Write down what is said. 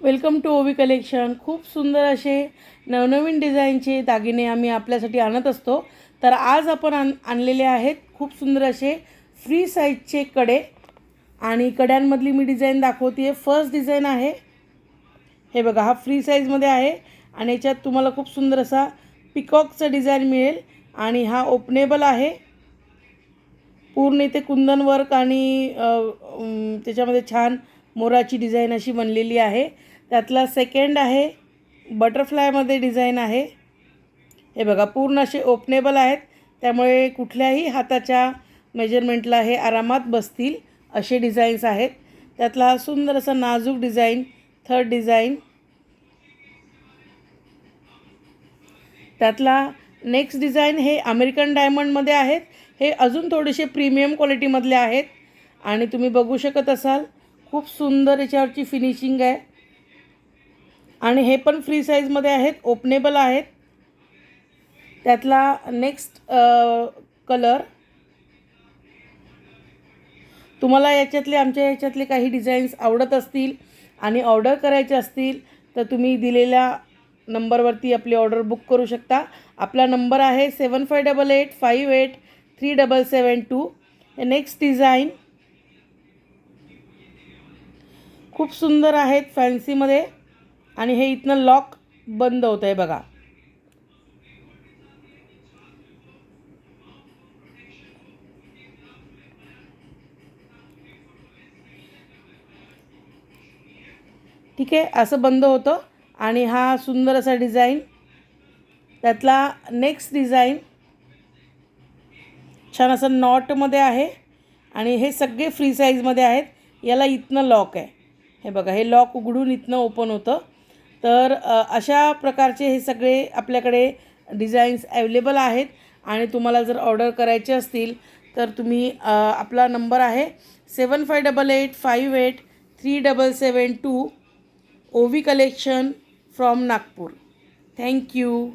Welcome to ओवी collection. खूप सुंदर असे नवनवीन डिझाईनचे दागिने आम्ही आपल्यासाठी आणत असतो। तर आज आपण आणलेले आहेत खूप सुंदर असे फ्री साईजचे कडे आणि कड्यांमधली मी डिझाईन दाखवते आहे। फर्स्ट डिझाईन आहे हे बघा, हा फ्री साईजमध्ये आहे आणि याच्यात तुम्हाला खूप सुंदर असा पिकॉकचा डिझाईन मिळेल आणि हा ओपनेबल आहे। पूर्ण इथे कुंदन वर्क आणि त्याच्यामध्ये छान मोराची डिझाईन अशी बनलेली आहे। त्यातला सेकंड आहे बटरफ्लायमध्ये डिझाईन आहे। हे बघा, पूर्ण असे ओपनेबल आहेत, त्यामुळे कुठल्याही हाताच्या मेजरमेंटला हे आरामात बसतील असे डिझाईन्स आहेत। त्यातला हा सुंदर असा नाजूक डिझाईन थर्ड डिझाईन। त्यातला नेक्स्ट डिझाईन हे अमेरिकन डायमंडमध्ये आहेत। हे अजून थोडेसे प्रीमियम क्वालिटीमधले आहेत आणि तुम्ही बघू शकत असाल खूप सुंदर याच्यावरची फिनिशिंग आहे आणि हे पण फ्री साईजमध्ये आहेत, ओपनेबल आहेत। त्यातला नेक्स्ट कलर, तुम्हाला आमच्या याच्यातले काही डिझाईन्स आवडत असतील आणि ऑर्डर करायचे असतील तर तुम्ही दिलेल्या नंबरवरती आपली ऑर्डर बुक करू शकता। आपला नंबर आहे 7588583772। हे नेक्स्ट डिझाईन खूप सुंदर आहेत फॅन्सीमध्ये आणि हे इथनं लॉक बंद होतं आहे बघा। ठीक आहे, असं बंद होतं आणि हा सुंदर असा डिझाईन। त्यातला नेक्स्ट डिझाईन छान असं नॉटमध्ये आहे आणि हे सगळे फ्री साईजमध्ये आहेत। याला इथनं लॉक आहे, हे बघा, हे लॉक उघडून इथनं ओपन होतं। तर अशा प्रकारचे हे सगळे आपल्याकडे डिझाईन्स अवेलेबल आहेत आणि तुम्हाला जर ऑर्डर करायचे असतील तर तुम्ही आपला नंबर आहे 7588583772। ओवी कलेक्शन फ्रॉम नागपूर। थँक्यू।